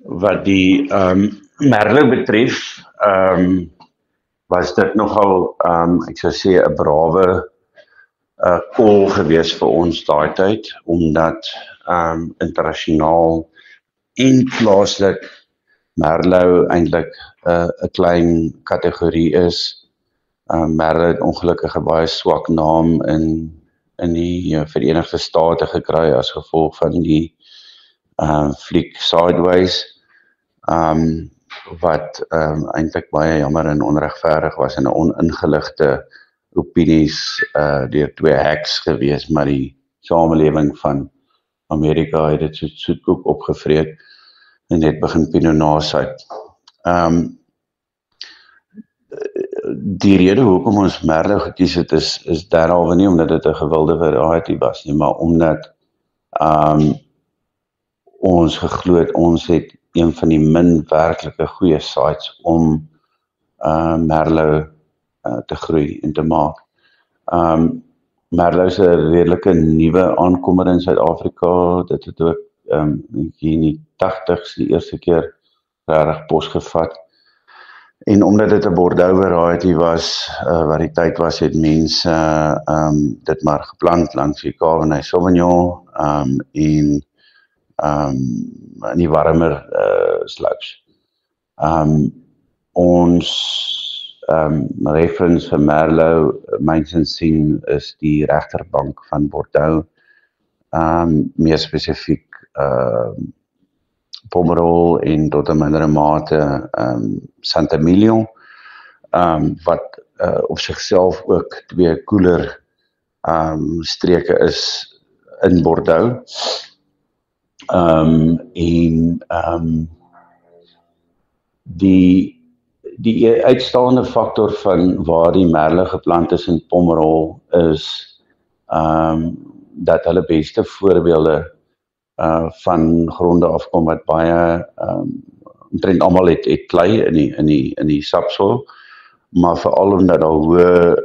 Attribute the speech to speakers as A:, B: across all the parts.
A: Wat die Merlot betref, was dit nogal, ek sou sê, 'n brawe call gewees vir ons daai tyd, omdat internasionaal en plaaslik Merlot eintlik 'n klein kategorie is. Merlot het ongelukkig 'n baie swak naam in die Verenigde State gekry as gevolg van die fliek Sideways, wat eintlik baie jammer en onregverdig was en 'n oningeligte opinies deur twee hacks gewees, maar die samelewing van Amerika het dit soos soetkoek opgevreet en net begin Pinot Noir uit. Die rede hoekom ons Merlot gekies het is derhalwe nie omdat dit 'n gewilde variety was nie, maar omdat ons geglo het ons het een van die min werklike goeie sites om Merlot te groei en te maak. Merlot is 'n redelike nuwe aankomer in Suid-Afrika. Dit het ook hier in die 80s die eerste keer regtig pos gevat. En omdat dit 'n Bordeaux variety was, variëteit was, het mense dit maar geplant langs die Cabernet Sauvignon en in die warmer slopes. Ons reference vir Merlot, myns insien, is die regterbank van Bordeaux, meer spesifiek Pomerol en tot 'n mindere mate Saint-Emilion, wat op sigself ook twee koeler streke is in Bordeaux. Die uitstaande faktor van waar die Merlot geplant is in Pomerol is dat hulle beste voorbeelde van gronde afkom wat baie omtrent almal het klei in die subsoil, maar veral omdat daar hoë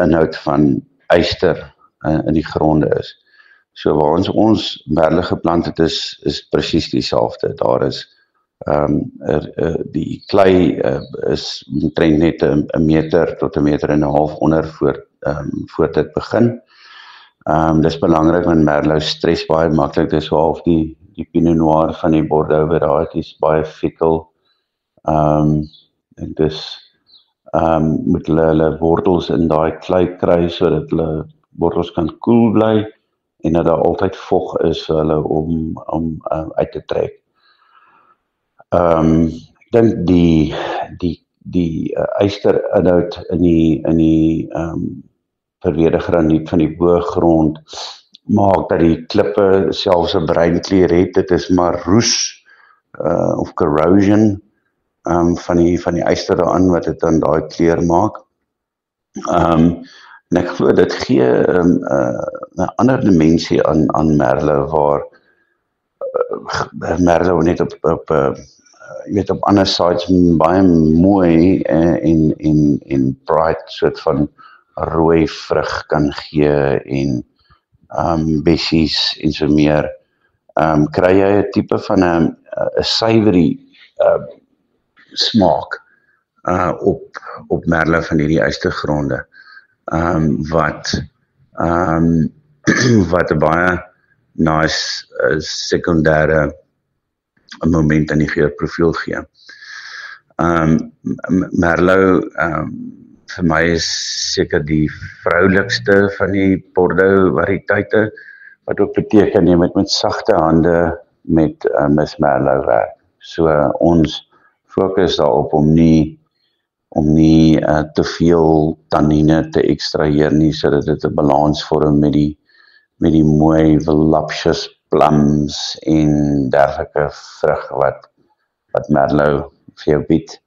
A: inhoud van yster in die gronde is. So waar ons Merlot geplant het is presies dieselfde. Daar is die klei is omtrent net 'n meter tot 'n meter en 'n half onder voor dit begin. Dis belangrik want Merlot stres baie maklik. Dis half die Pinot Noir van die Bordeaux varieties baie fickle. En dis moet hulle wortels in daai klei kry sodat hulle wortels kan koel bly en dat daar altyd vog is vir hulle om uit te trek. Ek dink die ysterinhoud in die verweerde graniet van die boogrond maak dat die klippe selfs 'n bruin kleur het. Dit is maar roes of corrosion van die yster daarin wat dit dan daai kleur maak. En ek glo dit gee 'n ander dimensie aan Merlot waar Merlot net op ander sites baie mooi en bright soort van rooi vrug kan gee en bessies en so meer. Kry jy 'n tipe van 'n savory smaak op Merlot van hierdie ystergronde wat 'n baie nice sekundêre moment aan die geurprofiel gee. Merlot vir my is seker die vroulikste van die Bordeaux variëteite, wat ook beteken jy moet met sagte hande met Miss Merlot werk. So ons fokus daarop om nie te veel tannine te ekstraheer nie, sodat dit 'n balans vorm met die mooi voluptuous plums en dergelike vrug wat Merlot vir jou bied.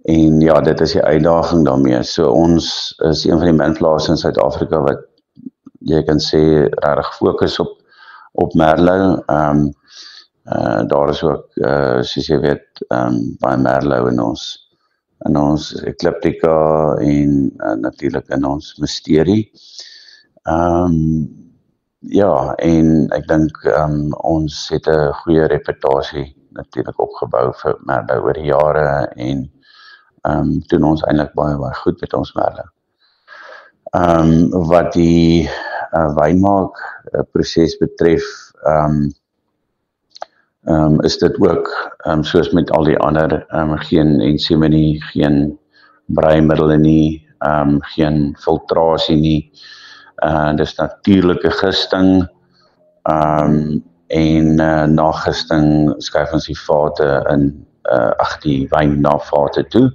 A: En ja, dit is die uitdaging daarmee. So ons is een van die minplase in Suid-Afrika wat jy kan sê regtig fokus op Merlot. Daar is ook, soos jy weet, baie Merlot in ons Ecliptica en natuurlik in ons Mysterie. Ja, en ek dink ons het 'n goeie reputasie natuurlik opgebou vir Merlot oor die jare en doen ons eintlik baie goed met ons Merlot. Wat die wynmaak proses betref, is dit ook soos met al die ander geen ensieme nie, geen breimiddele nie, geen filtrasie nie. Dis natuurlike gisting en na gisting skuif ons die vate in die wyn na vate toe,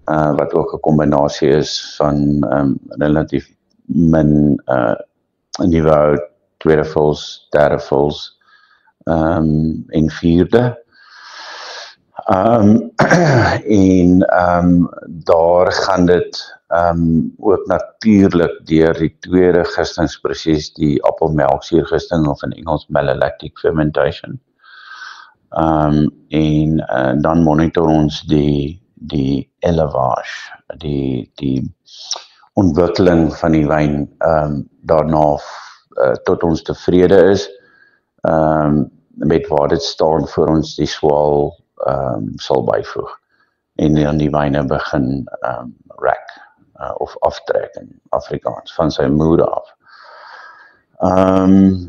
A: wat ook 'n kombinasie is van relatief min nuwe hout, tweede vils, derde vils en vierde. En daar gaan dit ook natuurlik deur die tweede gistingsproses, die appelmelksuurgisting of in Engels malolactic fermentation. En dan monitor ons die élevage, die ontwikkeling van die wyn daarna tot ons tevrede is met waar dit staan voor ons die swaal sal byvoeg en dan die wyne begin rack of aftrek in Afrikaans van sy moeder af.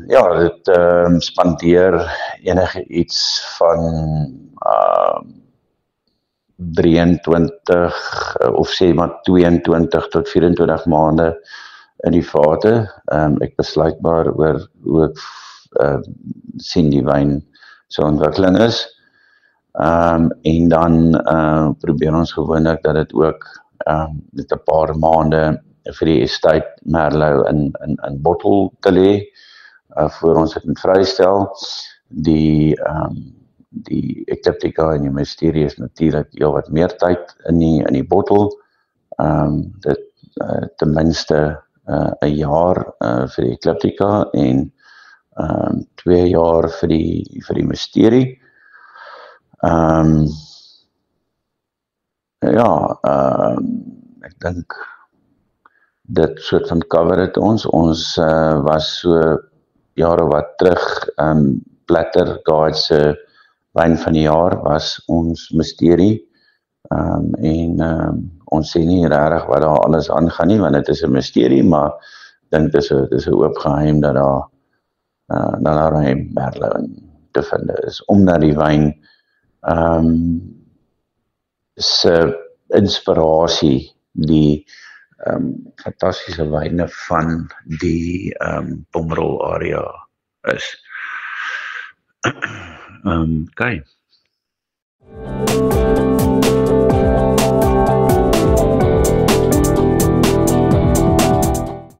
A: Ja, dit spandeer enige iets van 23 of sê maar 22 tot 24 maande in die vate. Ek besluitbaar oor hoe ek sien die wyn so ontwikkeling is. En dan probeer ons gewoonlik dat dit ook met 'n paar maande vir die estate Merlot in bottel te lê, voor ons dit vrystel. Die Ecliptica en die Mysterie is natuurlik wat meer tyd in die bottel. Dit ten minste 'n jaar vir die Ecliptica en 2 jaar vir die Mysterie. Ek dink dit soort van cover het ons. Ons was so jare wat terug Platter Guide se wyn van die jaar was ons Mysterie. Ons sê nie regtig wat daar alles aangaan nie, want dit is 'n mysterie, maar ek dink dis 'n oop geheim dat daar 'n Merlot te vind is, omdat die wyn se inspirasie die fantastiese wyne van die Pomerol area is. Okay.